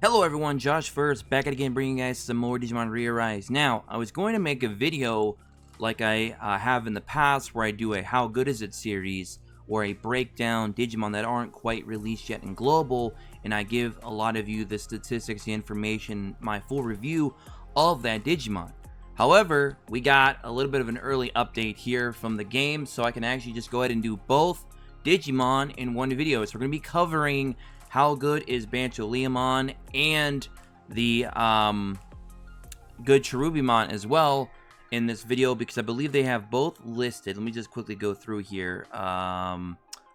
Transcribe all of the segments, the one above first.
Hello everyone, Josh first, back at again bringing you guys some more Digimon ReArise. Now, I was going to make a video like I have in the past where I do a How Good Is It series where I break down Digimon that aren't quite released yet in Global, and I give a lot of you the statistics, the information, my full review of that Digimon. However, we got a little bit of an early update here from the game, so I can actually just go ahead and do both Digimon in one video. So we're going to be covering How Good is BanchoLeomon and the Good Cherubimon as well in this video, because I believe they have both listed. Let me just quickly go through here.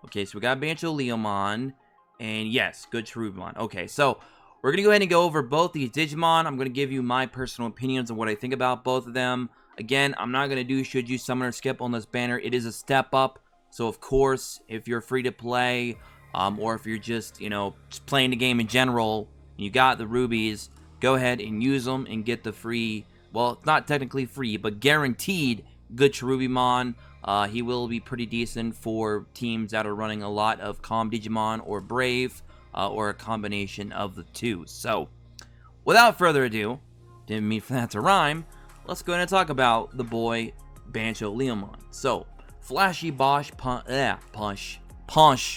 Okay, so we got BanchoLeomon and yes, Good Cherubimon. Okay, so we're going to go ahead and go over both these Digimon. I'm going to give you my personal opinions on what I think about both of them. Again, I'm not going to do should you summon or skip on this banner. It is a step up. So of course, if you're free to play, or if you're just, just playing the game in general, and you got the rubies, go ahead and use them and get the free, well, it's not technically free, but guaranteed Good Cherubimon. He will be pretty decent for teams that are running a lot of Calm Digimon or Brave, or a combination of the two. So, without further ado, didn't mean for that to rhyme, let's go ahead and talk about the boy BanchoLeomon. So, Flashy Bosch Punch.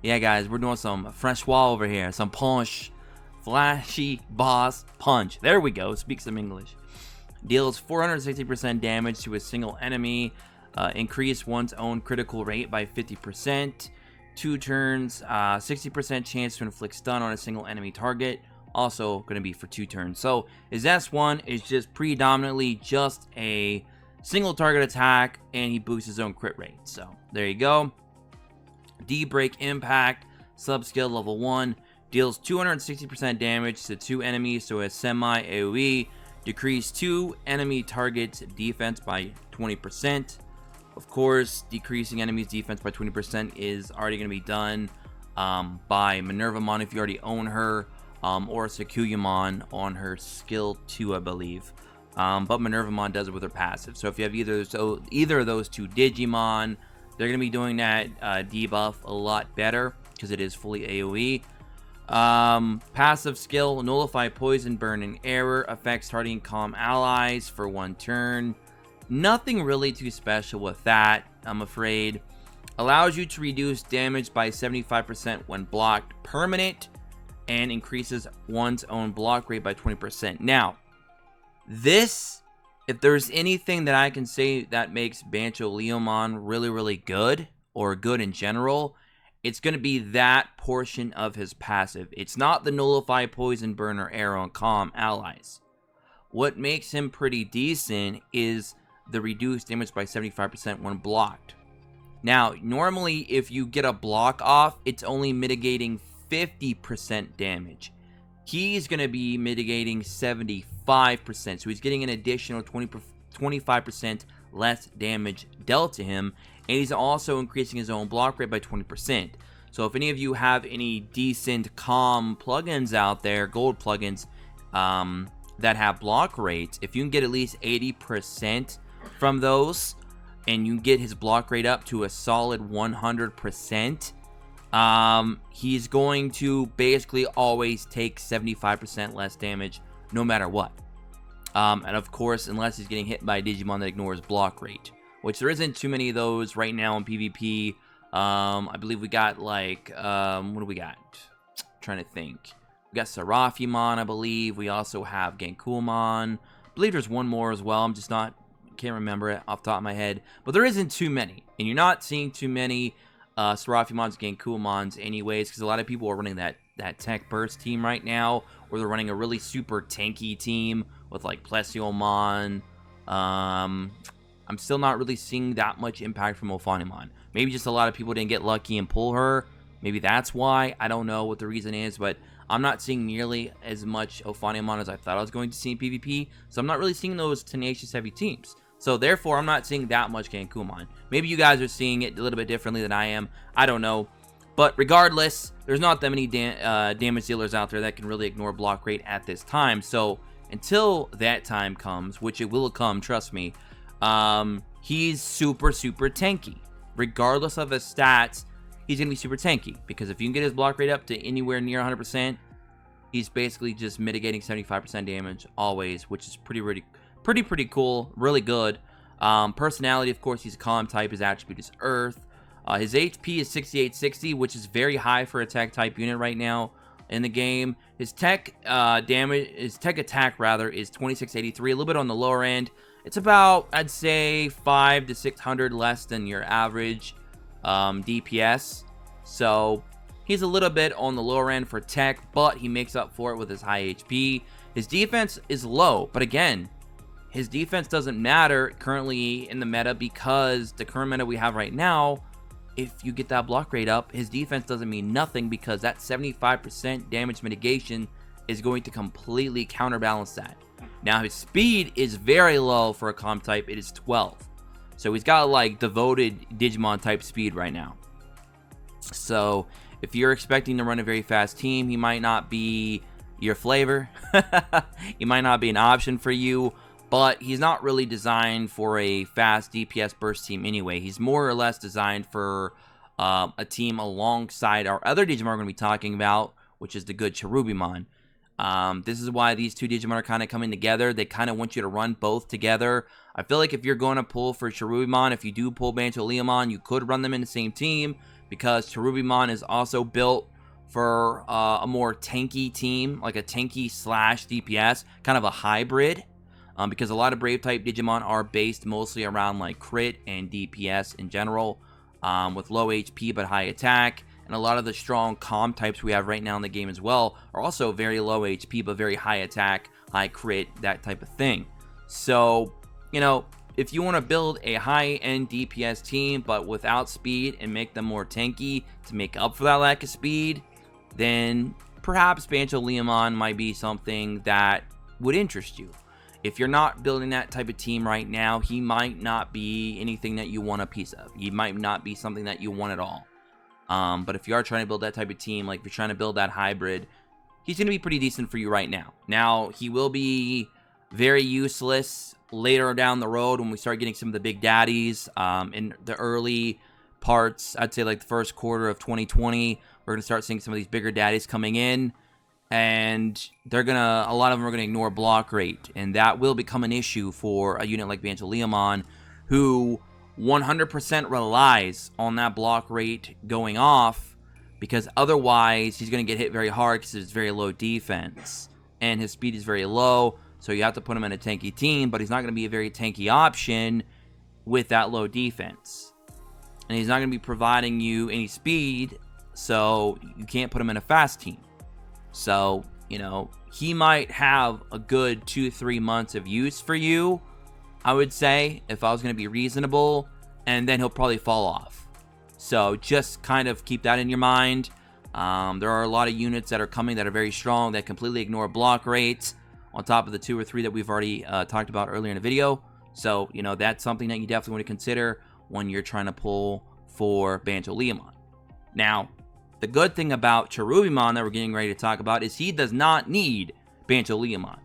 Yeah, guys, we're doing some Francois over here. Some punch. Flashy Boss Punch. There we go. Speak some English. Deals 460% damage to a single enemy. Increase one's own critical rate by 50%. 2 turns. 60% chance to inflict stun on a single enemy target. Also going to be for 2 turns. So his S1 is just predominantly just a single target attack, and he boosts his own crit rate. So there you go. D-Break Impact, sub-skill level 1, deals 260% damage to 2 enemies, so a semi-AoE, decrease 2 enemy targets' defense by 20%. Of course, decreasing enemies' defense by 20% is already going to be done by Minervamon if you already own her, or Sakuyamon on her skill 2, I believe. But Minervamon does it with her passive. So if you have either of those two Digimon, they're going to be doing that debuff a lot better because it is fully AoE. Passive skill, Nullify Poison, Burn, and Error. Affects targeting calm allies for 1 turn. Nothing really too special with that, I'm afraid. Allows you to reduce damage by 75% when blocked permanent. And increases one's own block rate by 20%. Now, this, if there's anything that I can say that makes BanchoLeomon really, really good, or good in general, it's going to be that portion of his passive. It's not the Nullify, Poison, Burn, or Arrow, and Calm allies. What makes him pretty decent is the reduced damage by 75% when blocked. Now, normally if you get a block off, it's only mitigating 50% damage. He's going to be mitigating 75%, so he's getting an additional 25% less damage dealt to him, and he's also increasing his own block rate by 20%. So if any of you have any decent Calm plugins out there, gold plugins, that have block rates, if you can get at least 80% from those, and you get his block rate up to a solid 100%, he's going to basically always take 75% less damage no matter what. And of course, unless he's getting hit by a Digimon that ignores block rate, which there isn't too many of those right now in PvP. I believe we got like, what do we got? I'm trying to think. We got Cherubimon, I believe. We also have BanchoLeomon. I believe there's one more as well. I'm just can't remember it off the top of my head. But there isn't too many. And you're not seeing too many Cherubimons, BanchoLeomons anyways, because a lot of people are running that Tech Burst team right now, or they're running a really super tanky team with like Plesiomon. I'm still not really seeing that much impact from Ophanimon. Maybe just a lot of people didn't get lucky and pull her. Maybe that's why. I don't know what the reason is, but I'm not seeing nearly as much Ophanimon as I thought I was going to see in PvP. So I'm not really seeing those tenacious heavy teams. So therefore, I'm not seeing that much BanchoLeomon. Maybe you guys are seeing it a little bit differently than I am. I don't know. But regardless, there's not that many damage dealers out there that can really ignore block rate at this time. So until that time comes, which it will come, trust me, he's super, super tanky. Regardless of his stats, he's going to be super tanky. Because if you can get his block rate up to anywhere near 100%, he's basically just mitigating 75% damage always, which is pretty cool, really good. Personality, of course, he's a calm type. His attribute is Earth. His HP is 6860, which is very high for a tech type unit right now in the game. His tech attack rather is 2683, a little bit on the lower end. It's about, I'd say, 500 to 600 less than your average DPS. So he's a little bit on the lower end for tech, but he makes up for it with his high HP. His defense is low, but again, his defense doesn't matter currently in the meta because the current meta we have right now, if you get that block rate up, his defense doesn't mean nothing because that 75% damage mitigation is going to completely counterbalance that. Now, his speed is very low for a comp type. It is 12. So he's got like devoted Digimon type speed right now. So if you're expecting to run a very fast team, he might not be your flavor. He might not be an option for you. But he's not really designed for a fast DPS burst team anyway. He's more or less designed for a team alongside our other Digimon we're going to be talking about, which is the good Cherubimon. This is why these two Digimon are kind of coming together. They kind of want you to run both together. I feel like if you're going to pull for Cherubimon, if you do pull BanchoLeomon, you could run them in the same team because Cherubimon is also built for a more tanky team, like a tanky slash DPS, kind of a hybrid. Because a lot of Brave type Digimon are based mostly around like crit and DPS in general, with low HP but high attack. And a lot of the strong calm types we have right now in the game as well are also very low HP but very high attack, high crit, that type of thing. So, you know, if you want to build a high-end DPS team but without speed and make them more tanky to make up for that lack of speed, then perhaps BanchoLeomon might be something that would interest you. If you're not building that type of team right now, he might not be anything that you want a piece of. He might not be something that you want at all. But if you are trying to build that type of team, like if you're trying to build that hybrid, he's going to be pretty decent for you right now. Now, he will be very useless later down the road when we start getting some of the big daddies. In the early parts, I'd say like the first quarter of 2020, we're going to start seeing some of these bigger daddies coming in. And a lot of them are gonna ignore block rate, and that will become an issue for a unit like BanchoLeomon, who 100% relies on that block rate going off, because otherwise he's gonna get hit very hard because it's very low defense, and his speed is very low, so you have to put him in a tanky team, but he's not gonna be a very tanky option with that low defense. And he's not gonna be providing you any speed, so you can't put him in a fast team. So, you know, he might have a good 2-3 months of use for you, I would say, if I was going to be reasonable, and then he'll probably fall off. So just kind of keep that in your mind. There are a lot of units that are coming that are very strong that completely ignore block rates on top of the 2 or 3 that we've already talked about earlier in the video. So, you know, that's something that you definitely want to consider when you're trying to pull for BanchoLeomon. Now, the good thing about Cherubimon that we're getting ready to talk about is he does not need BanchoLeomon.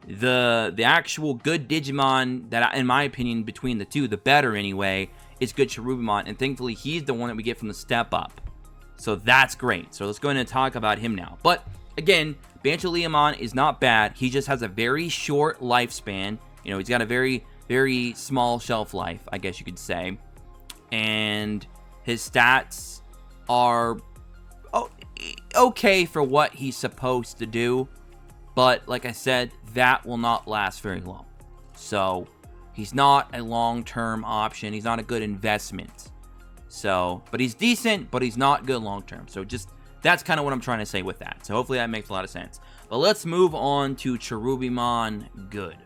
The actual good Digimon that, in my opinion, between the two, the better anyway, is good Cherubimon. And thankfully, he's the one that we get from the step up. So that's great. So let's go ahead and talk about him now. But again, BanchoLeomon is not bad. He just has a very short lifespan. You know, he's got a very, very small shelf life, I guess you could say. And his stats are okay for what he's supposed to do, but like I said, that will not last very long. So he's not a long-term option. He's not a good investment. So, but he's decent, but he's not good long-term. So just, that's kind of what I'm trying to say with that. So hopefully that makes a lot of sense. But let's move on to Cherubimon Good.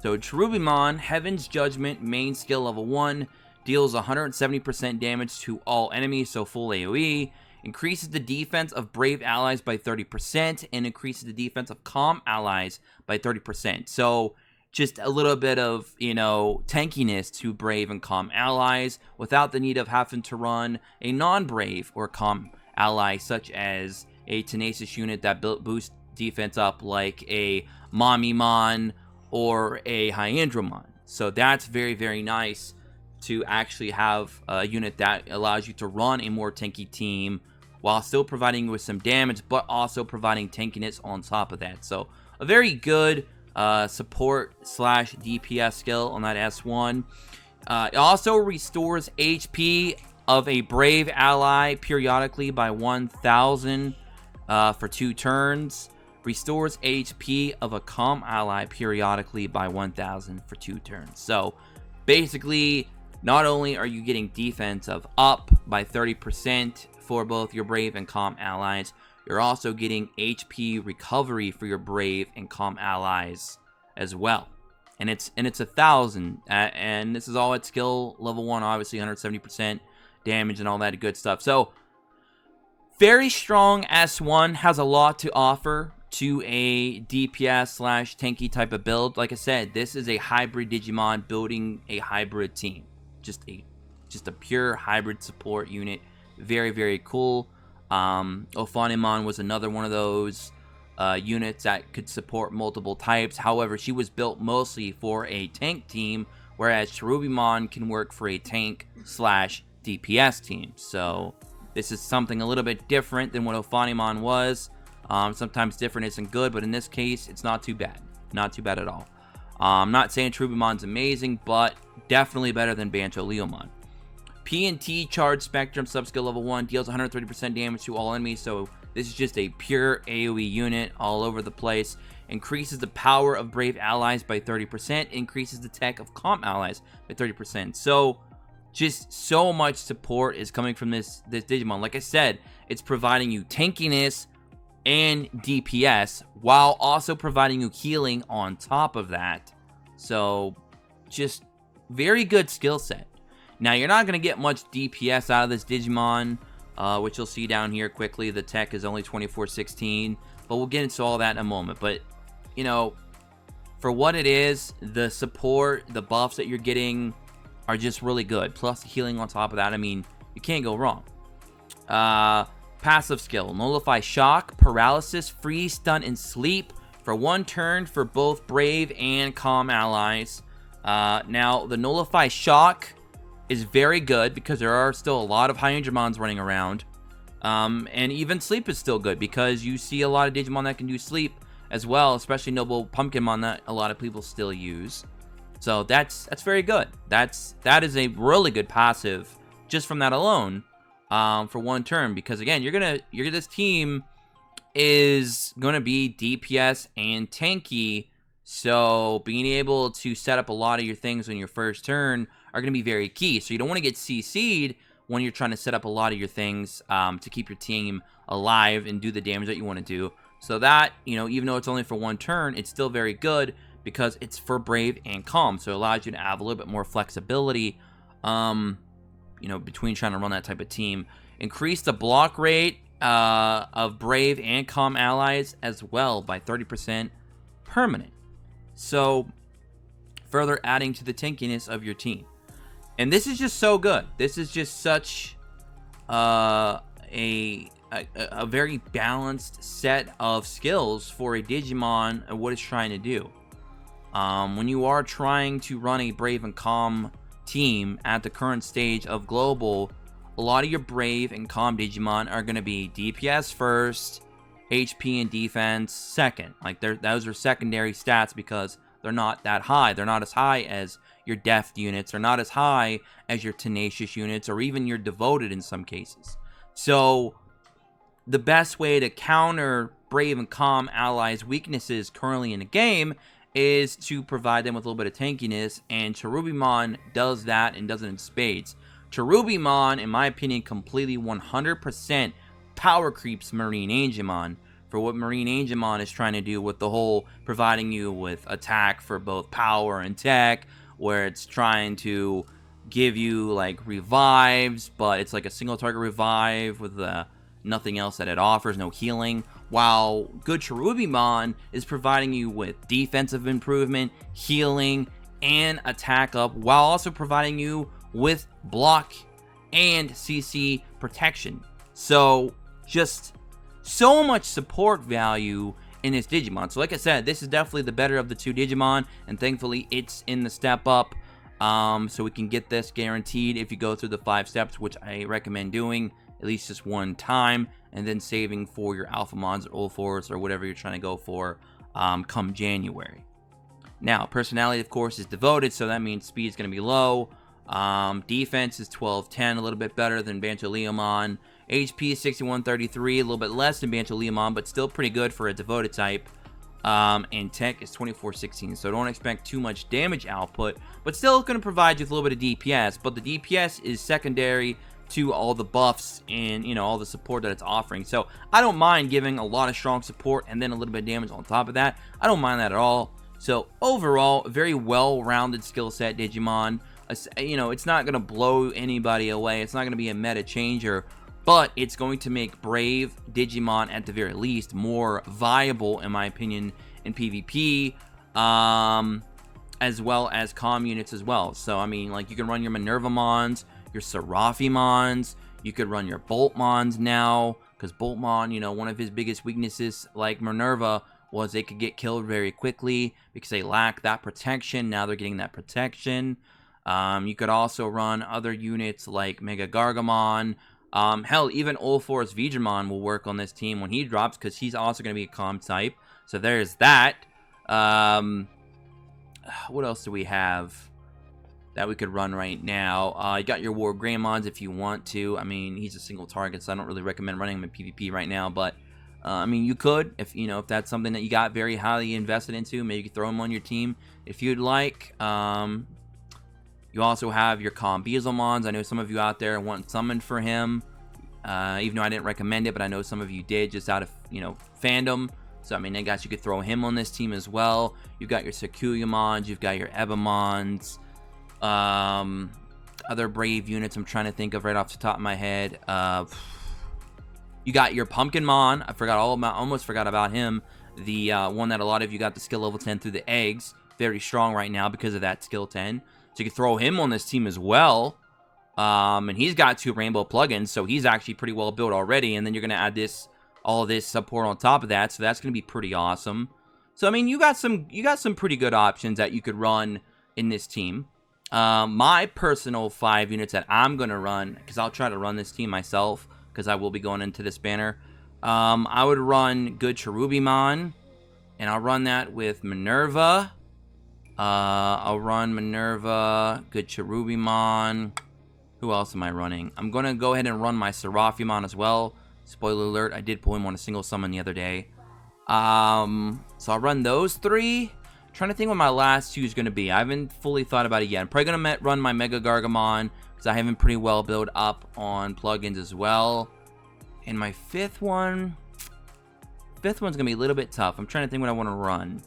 So Cherubimon, Heaven's Judgment, main skill level 1, deals 170% damage to all enemies, so full AoE. Increases the defense of Brave allies by 30%, and increases the defense of Calm allies by 30%. So just a little bit of, you know, tankiness to Brave and Calm allies without the need of having to run a non-Brave or Calm ally, such as a Tenacious unit that boosts defense up like a Mamimon or a Hyandramon. So that's very, very nice to actually have a unit that allows you to run a more tanky team while still providing you with some damage, but also providing tankiness on top of that. So a very good support slash DPS skill on that S1. It also restores HP of a brave ally periodically by 1,000 for 2 turns. Restores HP of a calm ally periodically by 1,000 for 2 turns. So basically, not only are you getting defense of up by 30% for both your brave and calm allies, you're also getting HP recovery for your brave and calm allies as well. And it's 1,000, and this is all at skill level 1, obviously 170% damage and all that good stuff. So very strong S1, has a lot to offer to a DPS slash tanky type of build. Like I said, this is a hybrid Digimon building a hybrid team. Just a pure hybrid support unit. Very, very cool. Ophanimon was another one of those units that could support multiple types. However, she was built mostly for a tank team, whereas Cherubimon can work for a tank slash DPS team. So this is something a little bit different than what Ophanimon was. Sometimes different isn't good, but in this case, it's not too bad. Not too bad at all. I'm not saying Cherubimon's amazing, but definitely better than BanchoLeomon. P&T Charge Spectrum subskill level 1 deals 130% damage to all enemies, so this is just a pure AoE unit all over the place. Increases the power of brave allies by 30%, increases the tech of calm allies by 30%. So just so much support is coming from this Digimon. Like I said, it's providing you tankiness and DPS while also providing you healing on top of that. So just very good skill set. Now, you're not going to get much DPS out of this Digimon, which you'll see down here quickly. The tech is only 2416, but we'll get into all that in a moment. But, you know, for what it is, the support, the buffs that you're getting are just really good. Plus, the healing on top of that, I mean, you can't go wrong. Passive skill, Nullify Shock, Paralysis, Freeze, Stun, and Sleep for 1 turn for both Brave and Calm allies. Now, the Nullify Shock is very good because there are still a lot of high Digimons running around. And even Sleep is still good because you see a lot of Digimon that can do Sleep as well, especially Noble Pumpkinmon that a lot of people still use. So that's very good. That is a really good passive just from that alone. For 1 turn, because again, this team is gonna be DPS and tanky, so being able to set up a lot of your things on your first turn are gonna be very key. So you don't want to get CC'd when you're trying to set up a lot of your things to keep your team alive and do the damage that you want to do. So that, you know, even though it's only for 1 turn, it's still very good because it's for Brave and Calm, so it allows you to have a little bit more flexibility. You know, between trying to run that type of team. Increase the block rate of Brave and Calm allies as well by 30% permanent. So, further adding to the tankiness of your team. And this is just so good. This is just such a very balanced set of skills for a Digimon and what it's trying to do. When you are trying to run a Brave and Calm team at the current stage of global, a lot of your Brave and Calm Digimon are going to be DPS first, HP and defense second. Like those are secondary stats because they're not that high. They're not as high as your deft units. They're not as high as your tenacious units or even your devoted in some cases. So the best way to counter Brave and Calm allies' weaknesses currently in the game is to provide them with a little bit of tankiness, and Cherubimon does that and does it in spades. Cherubimon, in my opinion, completely 100% power creeps Marine Angemon for what Marine Angemon is trying to do with the whole providing you with attack for both power and tech, where it's trying to give you like revives, but it's like a single target revive with nothing else that it offers, no healing. While good Cherubimon is providing you with defensive improvement, healing, and attack up, while also providing you with block and CC protection. So, just so much support value in this Digimon. So like I said, this is definitely the better of the 2 Digimon, and thankfully it's in the step up. So we can get this guaranteed if you go through the 5 steps, which I recommend doing. at least just one time, and then saving for your Alphamons or Ulforce or whatever you're trying to go for come January. Now, personality, of course, is devoted, so that means speed is going to be low. Defense is 1210, a little bit better than BanchoLeomon. HP is 6133, a little bit less than BanchoLeomon, but still pretty good for a devoted type. And tech is 2416, so don't expect too much damage output, but still going to provide you with a little bit of DPS. But the DPS is secondary to all the buffs and, you know, all the support that it's offering. So I don't mind giving a lot of strong support and then a little bit of damage on top of that. I don't mind that at all. So overall, very well-rounded skill set, Digimon. You know, it's not going to blow anybody away. It's not going to be a meta changer, but it's going to make Brave Digimon, at the very least, more viable, in my opinion, in PvP, as well as comm units as well. So, I mean, like, you can run your Minervamons, your Seraphimons, you could run your Boltmons now, because Boltmon, you know, one of his biggest weaknesses, like Minerva, was they could get killed very quickly because they lack that protection. Now they're getting that protection. You could also run other units like Mega Gargamon. Hell, even Ulforce Veedramon will work on this team when he drops, because he's also going to be a comm type. So there's that. What else do we have that we could run right now? You got your War Greymons if you want to. I mean, he's a single target, so I don't really recommend running him in PvP right now. But I mean, you could, if you know, if that's something that you got very highly invested into. Maybe you could throw him on your team if you'd like. You also have your Beelzemons. I know some of you out there want summoned for him, even though I didn't recommend it, but I know some of you did just out of, you know, fandom. So, I mean, I guess you could throw him on this team as well. You've got your Cherubimons, you've got your Ebamons, other Brave units I'm trying to think of right off the top of my head. You got your Pumpkinmon. Almost forgot about him. The one that a lot of you got the skill level 10 through the eggs. Very strong right now because of that skill 10. So you can throw him on this team as well. And he's got 2 rainbow plugins, so he's actually pretty well built already. And then you're going to add all this support on top of that, so that's going to be pretty awesome. So I mean, you got some pretty good options that you could run in this team. My personal 5 units that I'm going to run, because I'll try to run this team myself, because I will be going into this banner. I would run Good Cherubimon, and I'll run that with Minerva. I'll run Minerva, Good Cherubimon. Who else am I running? I'm going to go ahead and run my Seraphimon as well. Spoiler alert, I did pull him on a single summon the other day. So I'll run those 3. I'm trying to think what my last 2 is going to be. I haven't fully thought about it yet. I'm probably going to run my Mega Gargamon, because I have him pretty well built up on plugins as well. And my 5th one's going to be a little bit tough. I'm trying to think what I want to run.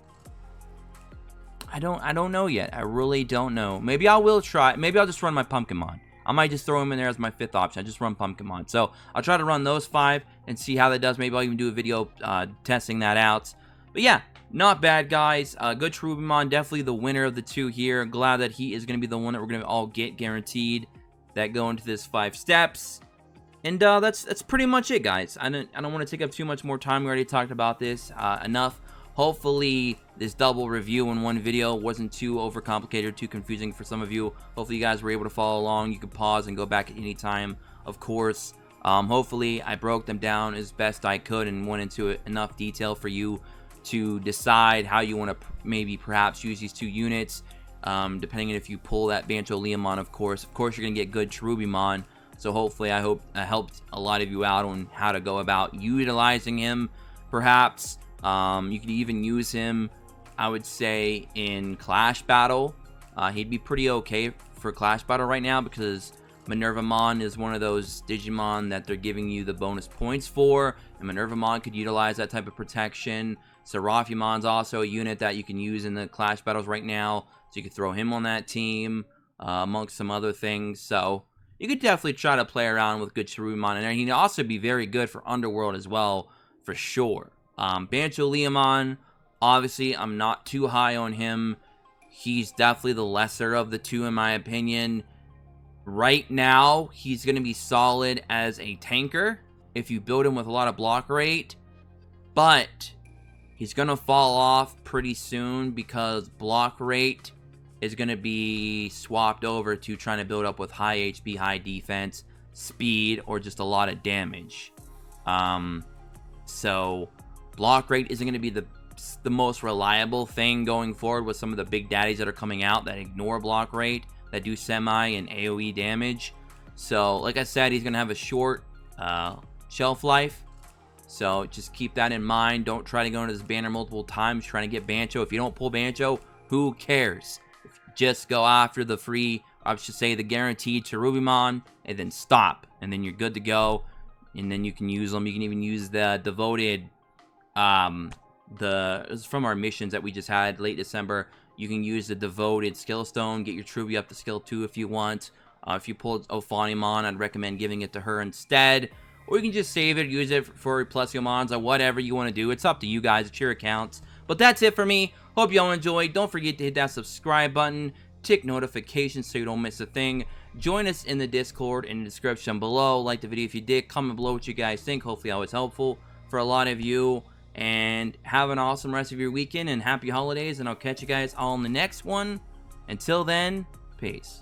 I don't know yet. I really don't know. Maybe I will try. Maybe I'll just run my Pumpkinmon. I might just throw him in there as my 5th option. I just run Pumpkinmon. So I'll try to run those 5 and see how that does. Maybe I'll even do a video testing that out. But yeah, not bad, guys. Good Cherubimon, definitely the winner of the 2 here. Glad that he is going to be the one that we're going to all get guaranteed that go into this 5 steps. And that's pretty much it, guys. I don't want to take up too much more time. We already talked about this enough. Hopefully this double review in one video wasn't too overcomplicated, too confusing for some of you. Hopefully you guys were able to follow along. You could pause and go back at any time, of course. Hopefully I broke them down as best I could and went into it enough detail for you to decide how you want to maybe perhaps use these 2 units, depending on if you pull that BanchoLeomon, of course. Of course, you're going to get Good Cherubimon. So hopefully I hope I helped a lot of you out on how to go about utilizing him, perhaps. You could even use him, I would say, in Clash Battle. He'd be pretty okay for Clash Battle right now, because Minervamon is one of those Digimon that they're giving you the bonus points for, and Minervamon could utilize that type of protection. Seraphimon's also a unit that you can use in the Clash Battles right now, so you could throw him on that team, amongst some other things. So you could definitely try to play around with Good Cherubimon, and he'd also be very good for Underworld as well, for sure. BanchoLeomon, obviously, I'm not too high on him. He's definitely the lesser of the 2, in my opinion. Right now, he's going to be solid as a tanker if you build him with a lot of block rate. But he's going to fall off pretty soon, because block rate is going to be swapped over to trying to build up with high HP, high defense. speed or just a lot of damage. So block rate isn't going to be the most reliable thing going forward with some of the big daddies that are coming out that ignore block rate, that do semi and AoE damage. So like I said, he's going to have a short shelf life. So just keep that in mind. Don't try to go into this banner multiple times trying to get Bancho. If you don't pull Bancho, who cares? Just go after the free, I should say the guaranteed Cherubimon, and then stop. And then you're good to go. And then you can use them. You can even use the devoted, it was from our missions that we just had late December. You can use the devoted skill stone, get your Cherubi up to skill 2 if you want. If you pulled Ophanimon, I'd recommend giving it to her instead. Or you can just save it, use it for Plesiomons, or whatever you want to do. It's up to you guys. It's your accounts. But that's it for me. Hope y'all enjoyed. Don't forget to hit that subscribe button. Tick notifications so you don't miss a thing. Join us in the Discord in the description below. Like the video if you did. Comment below what you guys think. Hopefully I was helpful for a lot of you. And have an awesome rest of your weekend. And happy holidays. And I'll catch you guys all in the next one. Until then, peace.